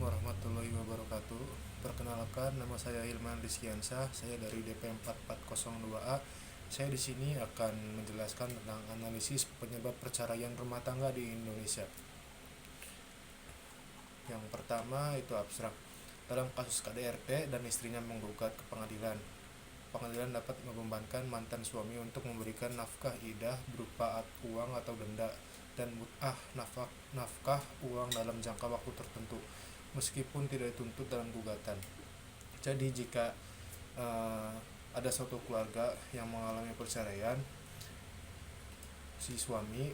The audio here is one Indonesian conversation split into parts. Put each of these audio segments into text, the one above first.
Assalamualaikum warahmatullahi wabarakatuh. Perkenalkan, nama saya Hilman Rizkiansyah. Saya dari DP 4402A. Saya di sini akan menjelaskan tentang analisis penyebab perceraian rumah tangga di Indonesia. Yang pertama itu abstrak. Dalam kasus KDRT dan istrinya menggugat ke pengadilan, pengadilan dapat membebankan mantan suami untuk memberikan nafkah idah berupa uang atau denda dan mut'ah nafkah uang dalam jangka waktu tertentu meskipun tidak dituntut dalam gugatan. Jadi jika ada suatu keluarga yang mengalami perceraian, si suami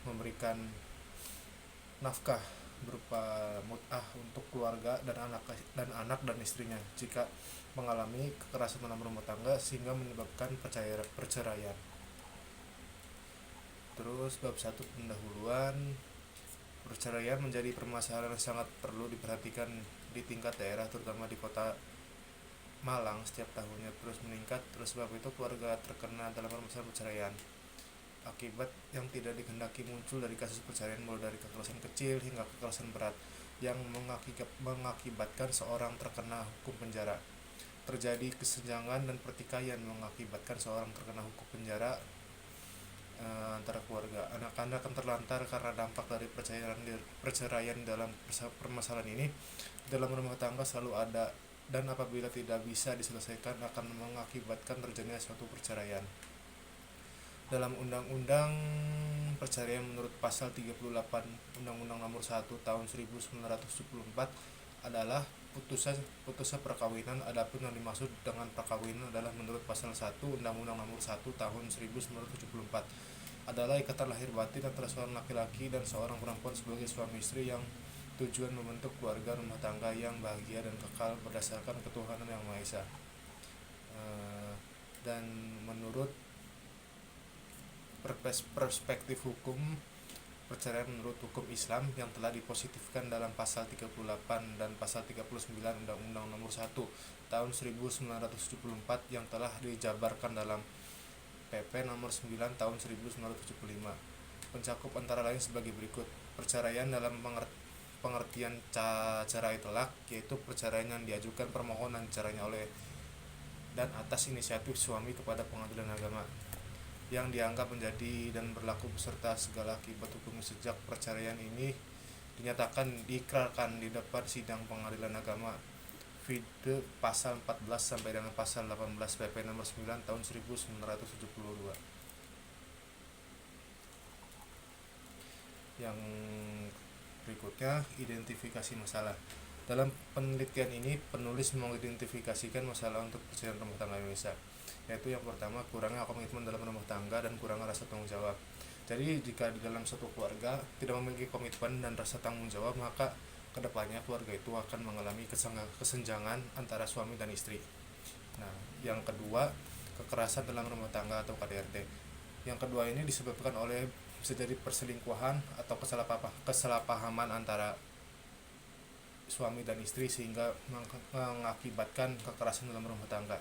memberikan nafkah berupa mut'ah untuk keluarga dan anak dan istrinya jika mengalami kekerasan dalam rumah tangga sehingga menyebabkan perceraian. Terus bab 1 pendahuluan. Perceraian menjadi permasalahan yang sangat perlu diperhatikan di tingkat daerah, terutama di kota Malang setiap tahunnya terus meningkat. Terus sebab itu keluarga terkena dalam permasalahan perceraian. Akibat yang tidak dikehendaki muncul dari kasus perceraian mulai dari kekerasan kecil hingga kekerasan berat yang mengakibatkan seorang terkena hukum penjara. Terjadi kesenjangan dan pertikaian mengakibatkan seorang terkena hukum penjara antara keluarga. Anak-anak akan terlantar karena dampak dari perceraian dalam permasalahan ini. Dalam rumah tangga selalu ada, dan apabila tidak bisa diselesaikan akan mengakibatkan terjadinya suatu perceraian. Dalam Undang-Undang Perceraian menurut pasal 38 Undang-Undang Nomor 1 Tahun 1974 adalah putusan perkawinan. Adapun yang dimaksud dengan perkawinan adalah menurut pasal 1 Undang-Undang Nomor 1 Tahun 1974 adalah ikatan lahir batin antara seorang laki-laki dan seorang perempuan sebagai suami istri yang tujuan membentuk keluarga rumah tangga yang bahagia dan kekal berdasarkan ketuhanan yang Maha Esa. Dan menurut perspektif hukum perceraian menurut hukum Islam yang telah dipositifkan dalam pasal 38 dan pasal 39 Undang-Undang Nomor 1 Tahun 1974 yang telah dijabarkan dalam PP Nomor 9 Tahun 1975 mencakup antara lain sebagai berikut. Perceraian dalam pengertian cerai talak, yaitu perceraian yang diajukan permohonan cerainya oleh dan atas inisiatif suami kepada pengadilan agama yang dianggap menjadi dan berlaku beserta segala akibat hukum sejak perceraian ini dinyatakan diikrarkan di depan sidang pengadilan agama vide pasal 14 sampai dengan pasal 18 PP nomor 9 tahun 1972. Yang berikutnya, identifikasi masalah. Dalam penelitian ini penulis mengidentifikasikan masalah untuk perceraian rumah tangga Indonesia, yaitu yang pertama kurangnya komitmen dalam rumah tangga dan kurangnya rasa tanggung jawab. Jadi jika di dalam satu keluarga tidak memiliki komitmen dan rasa tanggung jawab, maka kedepannya keluarga itu akan mengalami kesenjangan antara suami dan istri. Nah, yang kedua, kekerasan dalam rumah tangga atau KDRT. Yang kedua ini disebabkan oleh bisa jadi perselingkuhan atau kesalahpahaman antara suami dan istri sehingga mengakibatkan kekerasan dalam rumah tangga.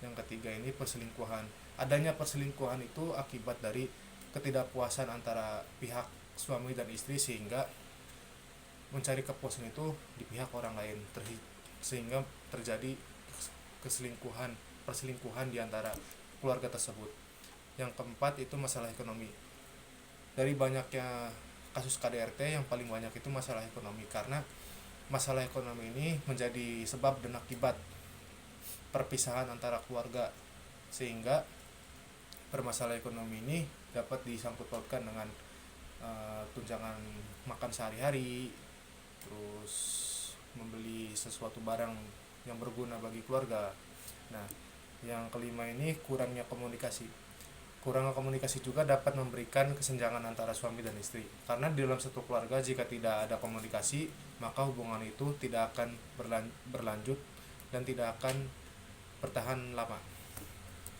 Yang ketiga ini perselingkuhan. Adanya perselingkuhan itu akibat dari ketidakpuasan antara pihak suami dan istri sehingga mencari kepuasan itu di pihak orang lain sehingga terjadi perselingkuhan di antara keluarga tersebut. Yang keempat itu masalah ekonomi. Dari banyaknya kasus KDRT yang paling banyak itu masalah ekonomi, karena masalah ekonomi ini menjadi sebab dan akibat perpisahan antara keluarga sehingga permasalahan ekonomi ini dapat disangkut pautkan dengan tunjangan makan sehari-hari, terus membeli sesuatu barang yang berguna bagi keluarga. Nah, yang kelima ini kurangnya komunikasi. Kurangnya komunikasi juga dapat memberikan kesenjangan antara suami dan istri, karena di dalam satu keluarga jika tidak ada komunikasi maka hubungan itu tidak akan berlanjut dan tidak akan bertahan lama.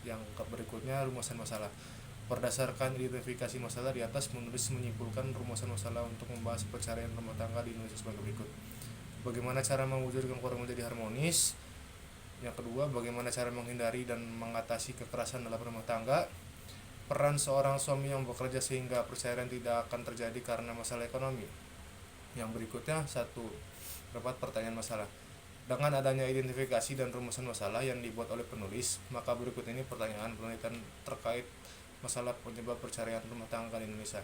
Yang berikutnya, rumusan masalah. Berdasarkan identifikasi masalah di atas, menulis menyimpulkan rumusan masalah untuk membahas perceraian rumah tangga di Indonesia sebagai berikut. Bagaimana cara mewujudkan keluarga menjadi harmonis. Yang kedua, bagaimana cara menghindari dan mengatasi kekerasan dalam rumah tangga. Peran seorang suami yang bekerja sehingga perceraian tidak akan terjadi karena masalah ekonomi. Yang berikutnya, satu, terdapat pertanyaan masalah. Dengan adanya identifikasi dan rumusan masalah yang dibuat oleh penulis, maka berikut ini pertanyaan penelitian terkait masalah penyebab perceraian rumah tangga di Indonesia.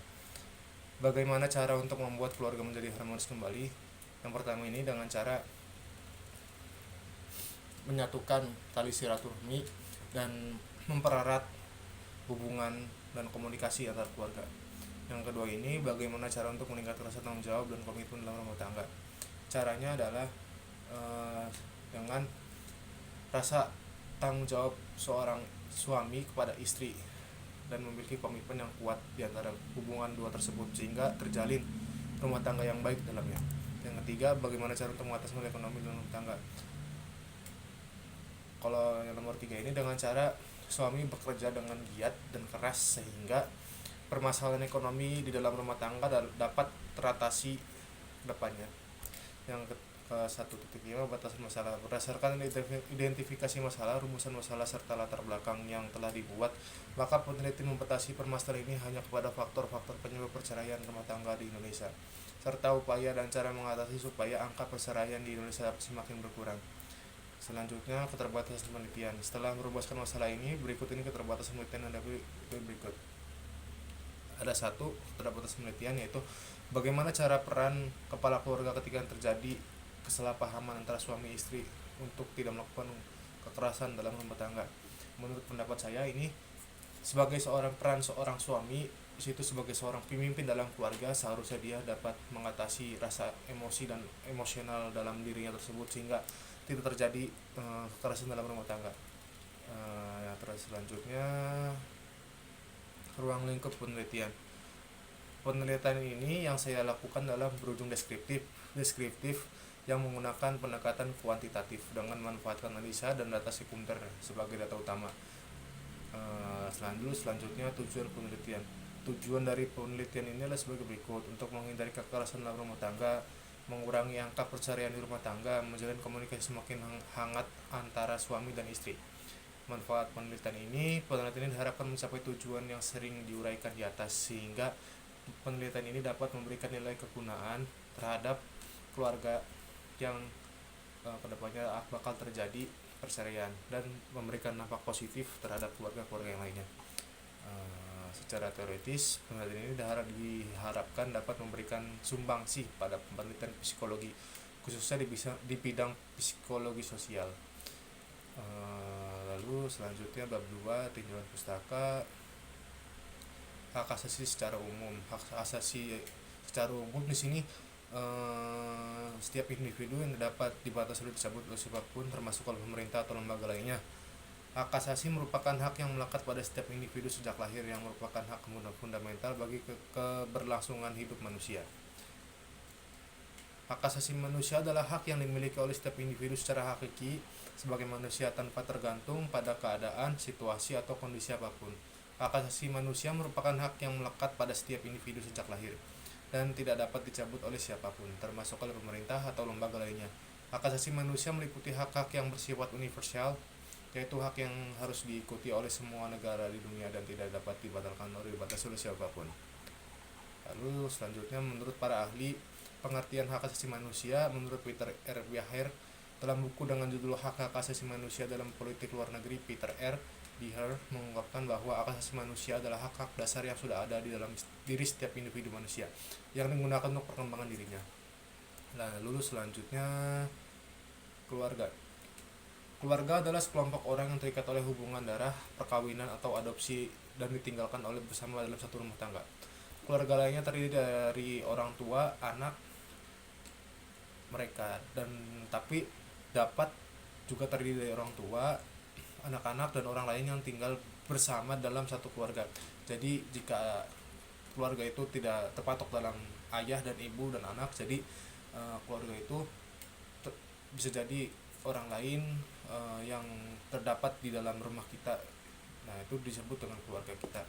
Bagaimana cara untuk membuat keluarga menjadi harmonis kembali? Yang pertama ini dengan cara menyatukan tali silaturahmi dan mempererat hubungan dan komunikasi antar keluarga. Yang kedua ini bagaimana cara untuk meningkatkan rasa tanggung jawab dan komitmen dalam rumah tangga. Caranya adalah dengan rasa tanggung jawab seorang suami kepada istri dan memiliki komitmen yang kuat di antara hubungan dua tersebut sehingga terjalin rumah tangga yang baik dalamnya. Yang ketiga, bagaimana cara untuk mengatasi masalah ekonomi dalam rumah tangga. Kalau yang nomor 3 ini dengan cara suami bekerja dengan giat dan keras sehingga permasalahan ekonomi di dalam rumah tangga dapat teratasi ke depannya. Yang ke 1.5, batasan masalah. Berdasarkan identifikasi masalah, rumusan masalah serta latar belakang yang telah dibuat, maka peneliti membatasi permasalahan ini hanya kepada faktor-faktor penyebab perceraian rumah tangga di Indonesia serta upaya dan cara mengatasi supaya angka perceraian di Indonesia semakin berkurang. Selanjutnya, keterbatasan penelitian. Setelah merumuskan masalah ini, berikut ini keterbatasan penelitian yang dapat berikut. Ada satu keterbatasan penelitian, yaitu bagaimana cara peran kepala keluarga ketika terjadi kesalahpahaman antara suami istri untuk tidak melakukan kekerasan dalam rumah tangga. Menurut pendapat saya ini sebagai peran seorang suami itu sebagai seorang pemimpin dalam keluarga, seharusnya dia dapat mengatasi rasa emosi dan emosional dalam dirinya tersebut sehingga tidak terjadi kekerasan dalam rumah tangga. Terus selanjutnya, ruang lingkup penelitian. Penelitian ini yang saya lakukan dalam berujung deskriptif yang menggunakan pendekatan kuantitatif dengan memanfaatkan analisa dan data sekunder sebagai data utama. Selanjutnya, tujuan penelitian. Tujuan dari penelitian ini adalah sebagai berikut: untuk menghindari kekerasan dalam rumah tangga, mengurangi angka perceraian di rumah tangga, menjalin komunikasi semakin hangat antara suami dan istri. Manfaat penelitian ini diharapkan mencapai tujuan yang sering diuraikan di atas, sehingga penelitian ini dapat memberikan nilai kegunaan terhadap keluarga yang kedepannya bakal terjadi perceraian dan memberikan dampak positif terhadap keluarga-keluarga yang lainnya. Secara teoritis, penelitian ini diharapkan dapat memberikan sumbangsi pada penelitian psikologi, khususnya di bidang psikologi sosial. Lalu selanjutnya bab 2, tinjauan pustaka. Hak asasi secara umum. Hak asasi secara umum di sini setiap individu yang dapat dibatasi oleh dicabut oleh siapapun, termasuk oleh pemerintah atau lembaga lainnya. Hak asasi merupakan hak yang melekat pada setiap individu sejak lahir, yang merupakan hak fundamental bagi keberlangsungan hidup manusia. Hak asasi manusia adalah hak yang dimiliki oleh setiap individu secara hakiki sebagai manusia tanpa tergantung pada keadaan, situasi, atau kondisi apapun. Hak asasi manusia merupakan hak yang melekat pada setiap individu sejak lahir dan tidak dapat dicabut oleh siapapun, termasuk oleh pemerintah atau lembaga lainnya. Hak asasi manusia meliputi hak-hak yang bersifat universal, yaitu hak yang harus diikuti oleh semua negara di dunia dan tidak dapat dibatalkan atau dibatasi oleh siapapun. Lalu selanjutnya, menurut para ahli pengertian hak asasi manusia, menurut Peter R. Beaher dalam buku dengan judul Hak-Hak Asasi Manusia dalam Politik Luar Negeri, Peter R. Beaher mengungkapkan bahwa hak asasi manusia adalah hak-hak dasar yang sudah ada di dalam diri setiap individu manusia yang digunakan untuk perkembangan dirinya. Lalu selanjutnya, keluarga. Keluarga adalah sekelompok orang yang terikat oleh hubungan darah, perkawinan, atau adopsi dan ditinggalkan oleh bersama dalam satu rumah tangga. Keluarga lainnya terdiri dari orang tua, anak mereka, dan tapi dapat juga terdiri dari orang tua, anak-anak, dan orang lain yang tinggal bersama dalam satu keluarga. Jadi jika keluarga itu tidak terpatok dalam ayah dan ibu dan anak, jadi keluarga itu bisa jadi orang lain yang terdapat di dalam rumah kita. Nah, itu disebut dengan keluarga kita.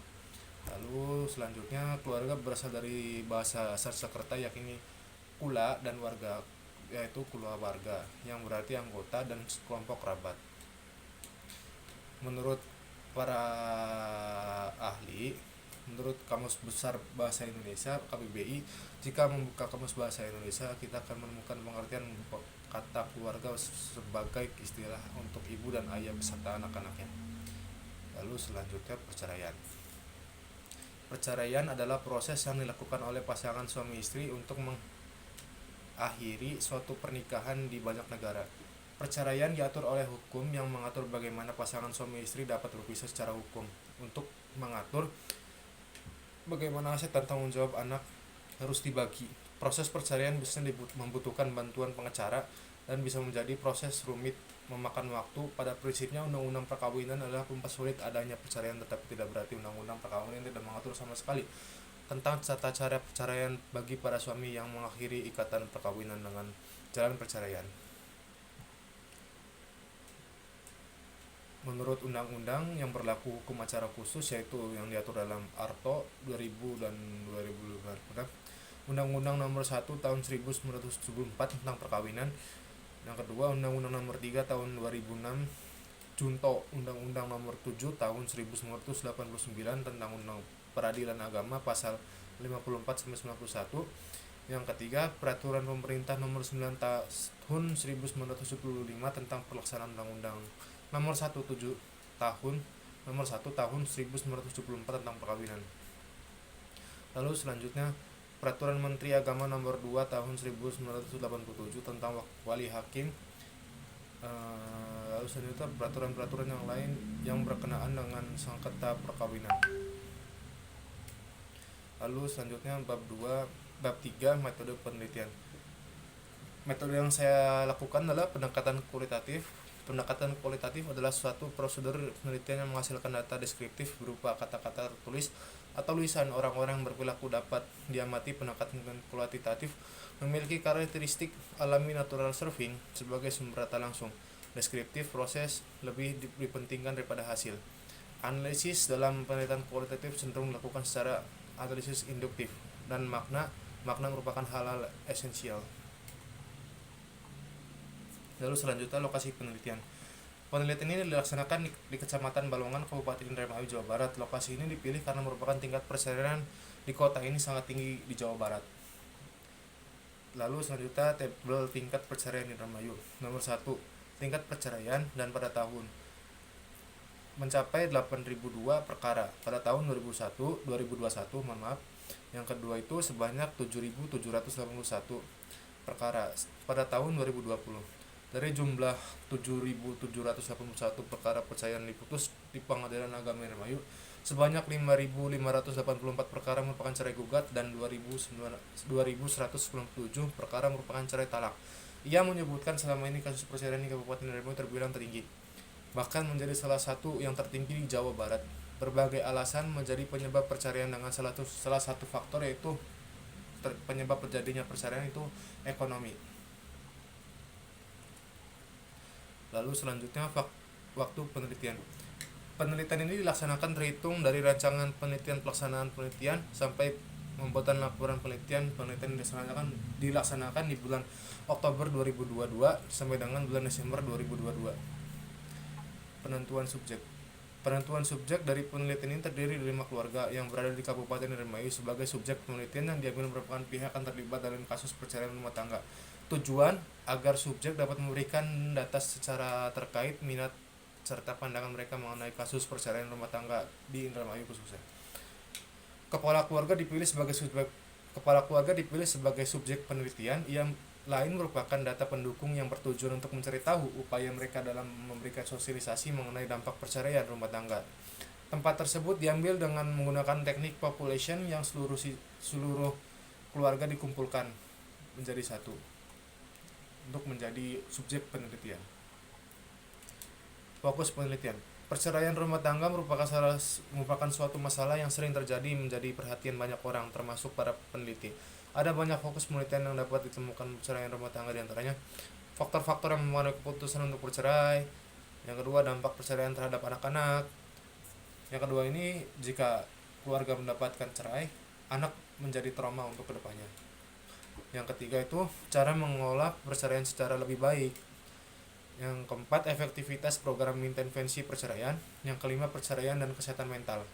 Lalu selanjutnya, keluarga berasal dari bahasa Sanskerta yakni kula dan warga, yaitu keluarga yang berarti anggota dan kelompok kerabat. Menurut para ahli, Menurut Kamus Besar Bahasa Indonesia (KBBI), jika membuka Kamus Bahasa Indonesia, kita akan menemukan pengertian kata keluarga sebagai istilah untuk ibu dan ayah beserta anak-anaknya. Lalu selanjutnya perceraian. Perceraian adalah proses yang dilakukan oleh pasangan suami istri untuk mengakhiri suatu pernikahan di banyak negara. Perceraian diatur oleh hukum yang mengatur bagaimana pasangan suami istri dapat berpisah secara hukum. Untuk mengatur bagaimana aset dan tanggung jawab anak harus dibagi. Proses perceraian biasanya membutuhkan bantuan pengacara dan bisa menjadi proses rumit, memakan waktu. Pada prinsipnya, undang-undang perkawinan adalah mempersulit adanya perceraian, tetapi tidak berarti undang-undang perkawinan tidak mengatur sama sekali tentang tata cara perceraian bagi para suami yang mengakhiri ikatan perkawinan dengan jalan perceraian. Menurut undang-undang yang berlaku hukum acara khusus, yaitu yang diatur dalam ARTO 2000 dan 2005, Undang-Undang Nomor 1 Tahun 1974 tentang perkawinan. Yang kedua, Undang-Undang Nomor 3 Tahun 2006, Junto Undang-Undang Nomor 7 Tahun 1989 tentang Undang Peradilan Agama Pasal 54-91. Yang ketiga, Peraturan Pemerintah Nomor 9 Tahun 1975 tentang pelaksanaan Undang-Undang Nomor 1 Tahun 1974 tentang perkawinan. Lalu selanjutnya, Peraturan Menteri Agama Nomor 2 Tahun 1987 tentang wali hakim. Lalu selanjutnya peraturan-peraturan yang lain yang berkenaan dengan sengketa perkawinan. Lalu selanjutnya bab 3 metode penelitian. Metode yang saya lakukan adalah pendekatan kualitatif. Pendekatan kualitatif adalah suatu prosedur penelitian yang menghasilkan data deskriptif berupa kata-kata tertulis atau lisan orang-orang yang berperilaku dapat diamati. Pendekatan kualitatif memiliki karakteristik alami natural serving sebagai sumber data langsung. Deskriptif proses lebih dipentingkan daripada hasil. Analisis dalam penelitian kualitatif cenderung dilakukan secara analisis induktif dan makna merupakan hal-hal esensial. Lalu selanjutnya lokasi penelitian. Penelitian ini dilaksanakan di Kecamatan Balongan, Kabupaten Indramayu, Jawa Barat. Lokasi ini dipilih karena merupakan tingkat perceraian di kota ini sangat tinggi di Jawa Barat. Lalu selanjutnya tabel tingkat perceraian Indramayu. Nomor 1, tingkat perceraian dan pada tahun mencapai 8.002 perkara pada tahun 2021. Yang kedua itu sebanyak 7.781 perkara pada tahun 2020. Dari jumlah 7.781 perkara perceraian diputus di Pengadilan Agama Indramayu, sebanyak 5.584 perkara merupakan cerai gugat dan 2.197 perkara merupakan cerai talak. Ia menyebutkan selama ini kasus perceraian di Kabupaten Indramayu terbilang tertinggi, bahkan menjadi salah satu yang tertinggi di Jawa Barat. Berbagai alasan menjadi penyebab perceraian, dengan salah satu faktor yaitu penyebab terjadinya perceraian itu ekonomi. Lalu selanjutnya waktu penelitian. Penelitian ini dilaksanakan terhitung dari rancangan penelitian, pelaksanaan penelitian, sampai pembuatan laporan penelitian. Penelitian dilaksanakan di bulan Oktober 2022 sampai dengan bulan Desember 2022. Penentuan subjek dari penelitian ini terdiri dari 5 keluarga yang berada di Kabupaten Indramayu sebagai subjek penelitian yang diambil merupakan pihak yang terlibat dalam kasus perceraian rumah tangga. Tujuan agar subjek dapat memberikan data secara terkait minat serta pandangan mereka mengenai kasus perceraian rumah tangga di Indramayu khususnya. Kepala keluarga dipilih sebagai subjek penelitian. Yang lain merupakan data pendukung yang bertujuan untuk mencari tahu upaya mereka dalam memberikan sosialisasi mengenai dampak perceraian rumah tangga. Tempat tersebut diambil dengan menggunakan teknik population yang seluruh keluarga dikumpulkan menjadi satu untuk menjadi subjek penelitian. Fokus penelitian. Perceraian rumah tangga merupakan suatu masalah yang sering terjadi menjadi perhatian banyak orang, termasuk para peneliti. Ada banyak fokus penelitian yang dapat ditemukan perceraian rumah tangga, diantaranya faktor-faktor yang mempengaruhi keputusan untuk bercerai. Yang kedua, dampak perceraian terhadap anak-anak. Yang kedua ini, jika keluarga mendapatkan cerai, anak menjadi trauma untuk kedepannya. Yang ketiga itu cara mengelola perceraian secara lebih baik. Yang keempat, efektivitas program intervensi perceraian. Yang kelima, perceraian dan kesehatan mental.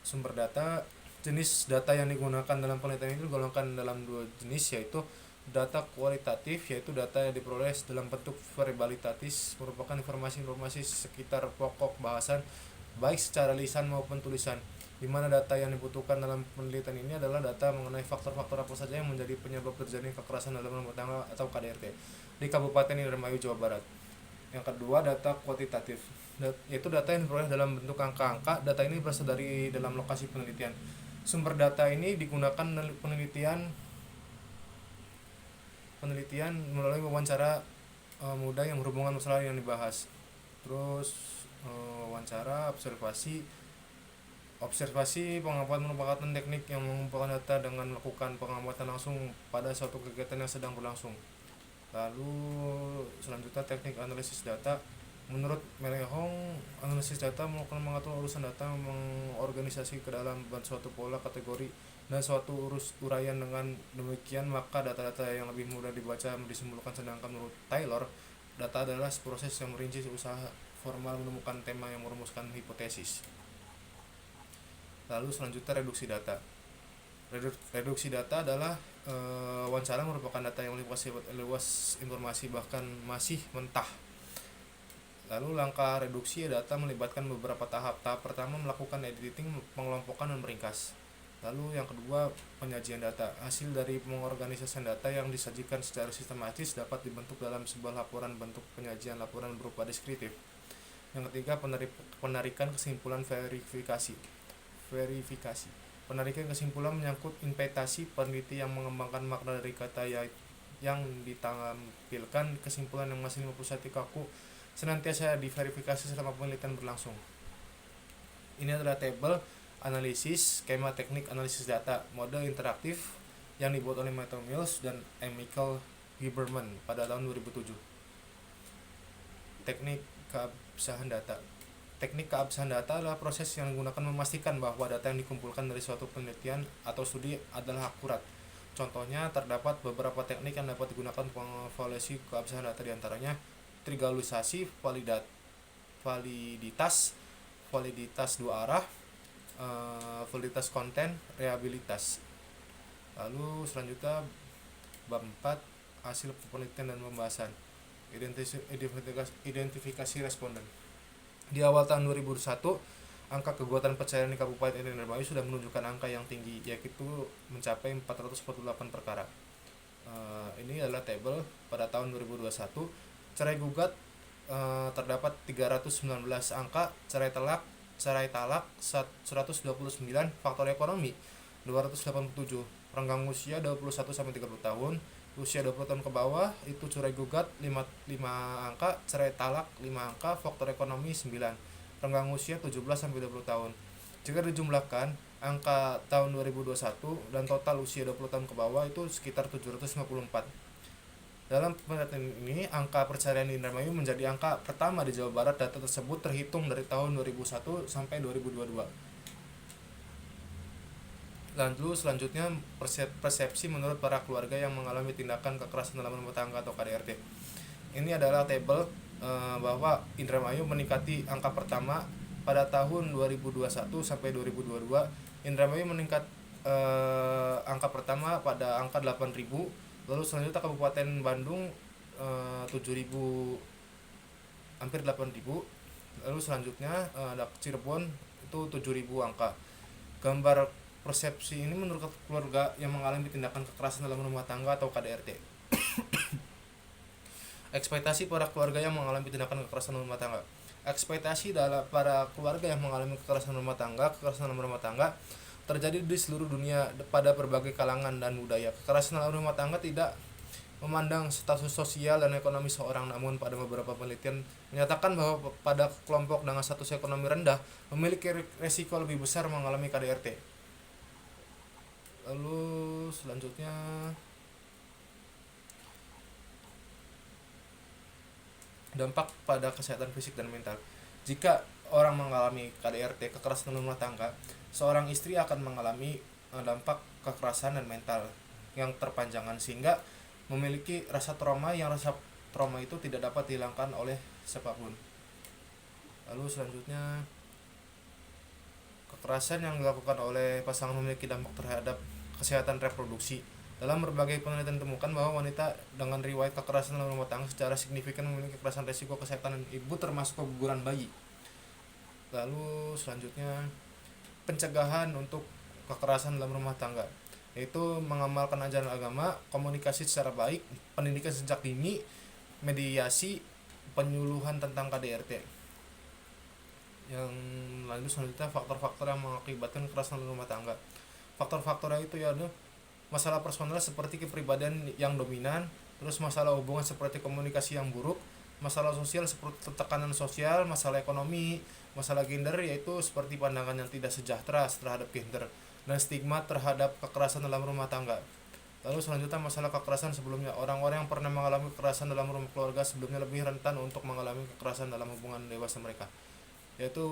Sumber data, jenis data yang digunakan dalam penelitian itu digolongkan dalam dua jenis, yaitu data kualitatif, yaitu data yang diperoleh dalam bentuk verbalitatis, merupakan informasi-informasi sekitar pokok bahasan baik secara lisan maupun tulisan, di mana data yang dibutuhkan dalam penelitian ini adalah data mengenai faktor-faktor apa saja yang menjadi penyebab terjadinya kekerasan dalam rumah tangga atau KDRT di Kabupaten Indramayu, Jawa Barat. Yang kedua, data kuantitatif, yaitu data yang diperoleh dalam bentuk angka-angka. Data ini berasal dari dalam lokasi penelitian. Sumber data ini digunakan penelitian melalui wawancara muda yang berhubungan masalah yang dibahas. Terus wawancara, observasi pengamatan merupakan teknik yang mengumpulkan data dengan melakukan pengamatan langsung pada suatu kegiatan yang sedang berlangsung. Lalu selanjutnya teknik analisis data. Menurut Melehong, analisis data mengatur urusan data, mengorganisasi ke dalam suatu pola kategori dan suatu uraian. Dengan demikian maka data-data yang lebih mudah dibaca disimpulkan, sedangkan menurut Taylor, data adalah proses yang merinci usaha formal menemukan tema yang merumuskan hipotesis. Lalu selanjutnya reduksi data. Reduksi data adalah wawancara merupakan data yang luas informasi bahkan masih mentah. Lalu langkah reduksi data melibatkan beberapa tahap. Tahap pertama melakukan editing, pengelompokan dan meringkas. Lalu yang kedua, penyajian data. Hasil dari pengorganisasian data yang disajikan secara sistematis dapat dibentuk dalam sebuah laporan. Bentuk penyajian laporan berupa deskriptif. Yang ketiga, penarikan kesimpulan verifikasi. Penarikan kesimpulan menyangkut interpretasi peneliti yang mengembangkan makna dari kata yang ditampilkan. Kesimpulan yang masih 51 kaku senantiasa diverifikasi selama penelitian berlangsung. Ini adalah tabel analisis skema teknik analisis data mode interaktif yang dibuat oleh Matthew Mills dan Michael Huberman pada tahun 2007. Teknik keabsahan data. Teknik keabsahan data adalah proses yang digunakan memastikan bahwa data yang dikumpulkan dari suatu penelitian atau studi adalah akurat. Contohnya, terdapat beberapa teknik yang dapat digunakan untuk mengevaluasi keabsahan data, diantaranya triangularisasi, validitas dua arah, validitas konten, reliabilitas. Lalu selanjutnya bab 4, hasil penelitian dan pembahasan. Identifikasi responden. Di awal tahun 2001, angka kekuatan pencarian di Kabupaten Indramayu sudah menunjukkan angka yang tinggi, yaitu mencapai 448 perkara. Ini adalah tabel pada tahun 2021. Cerai gugat terdapat 319 angka, cerai talak 129, faktor ekonomi 287, renggang usia 21-30 tahun, usia 20 tahun ke bawah itu cerai gugat 5 angka, cerai talak 5 angka, faktor ekonomi 9, renggang usia 17-20 tahun. Jika dijumlahkan angka tahun 2021 dan total usia 20 tahun ke bawah itu sekitar 754. Dalam penelitian ini, angka perceraian di Indramayu menjadi angka pertama di Jawa Barat. Data tersebut terhitung dari tahun 2001 sampai 2022. Lalu selanjutnya persepsi menurut para keluarga yang mengalami tindakan kekerasan dalam rumah tangga atau KDRT. Ini adalah tabel bahwa Indramayu meningkati angka pertama pada tahun 2021 sampai 2022. Indramayu meningkat angka pertama pada angka 8.000. Lalu selanjutnya Kabupaten Bandung 7.000, hampir 8.000. Lalu selanjutnya ada Cirebon itu 7.000 angka. Gambar persepsi ini menurut keluarga yang mengalami tindakan kekerasan dalam rumah tangga atau KDRT. Ekspektasi para keluarga yang mengalami tindakan kekerasan dalam rumah tangga. Ekspektasi para keluarga yang mengalami kekerasan dalam rumah tangga terjadi di seluruh dunia pada berbagai kalangan dan budaya. Kekerasan dalam rumah tangga tidak memandang status sosial dan ekonomi seorang, namun pada beberapa penelitian menyatakan bahwa pada kelompok dengan status ekonomi rendah memiliki resiko lebih besar mengalami KDRT. Lalu selanjutnya dampak pada kesehatan fisik dan mental. Jika orang mengalami KDRT, kekerasan dalam rumah tangga, seorang istri akan mengalami dampak kekerasan dan mental yang terpanjangan sehingga memiliki rasa trauma itu tidak dapat dihilangkan oleh siapapun. Lalu selanjutnya Kekerasan yang dilakukan oleh pasangan memiliki dampak terhadap kesehatan reproduksi. Dalam berbagai penelitian ditemukan bahwa wanita dengan riwayat kekerasan dalam rumah tangga secara signifikan memiliki kekerasan resiko kesehatan ibu termasuk keguguran bayi. Lalu selanjutnya pencegahan untuk kekerasan dalam rumah tangga, yaitu mengamalkan ajaran agama, komunikasi secara baik, pendidikan sejak dini, mediasi, penyuluhan tentang KDRT. Yang lanjut selanjutnya faktor-faktor yang mengakibatkan kekerasan dalam rumah tangga. Faktor-faktornya itu ya masalah personal seperti kepribadian yang dominan, terus masalah hubungan seperti komunikasi yang buruk, masalah sosial seperti tekanan sosial, masalah ekonomi, masalah gender yaitu seperti pandangan yang tidak sejahtera terhadap gender, dan stigma terhadap kekerasan dalam rumah tangga. Lalu selanjutnya masalah kekerasan sebelumnya. Orang-orang yang pernah mengalami kekerasan dalam rumah keluarga sebelumnya lebih rentan untuk mengalami kekerasan dalam hubungan dewasa mereka. Yaitu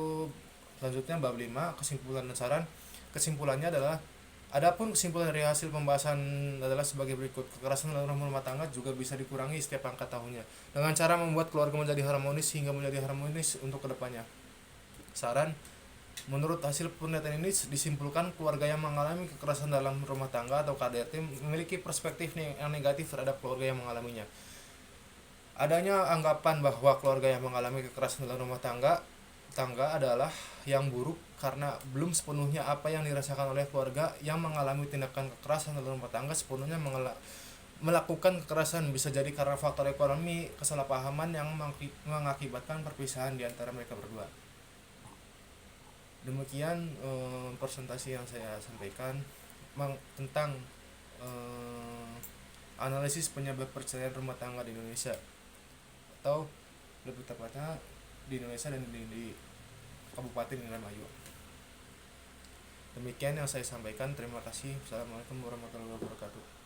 selanjutnya bab 5 kesimpulan dan saran. Kesimpulannya adalah adapun kesimpulan dari hasil pembahasan adalah sebagai berikut. Kekerasan dalam rumah tangga juga bisa dikurangi setiap angka tahunnya dengan cara membuat keluarga menjadi harmonis hingga menjadi harmonis untuk kedepannya. Saran, menurut hasil penelitian ini disimpulkan keluarga yang mengalami kekerasan dalam rumah tangga atau KDRT memiliki perspektif yang negatif terhadap keluarga yang mengalaminya. Adanya anggapan bahwa keluarga yang mengalami kekerasan dalam rumah tangga adalah yang buruk karena belum sepenuhnya apa yang dirasakan oleh keluarga yang mengalami tindakan kekerasan dalam rumah tangga sepenuhnya melakukan kekerasan. Bisa jadi karena faktor ekonomi, kesalahpahaman yang mengakibatkan perpisahan di antara mereka berdua. Demikian presentasi yang saya sampaikan tentang analisis penyebab perceraian rumah tangga di Indonesia, atau lebih tepatnya di Indonesia dan di Kabupaten Indramayu. Demikian yang saya sampaikan. Terima kasih. Assalamualaikum warahmatullahi wabarakatuh.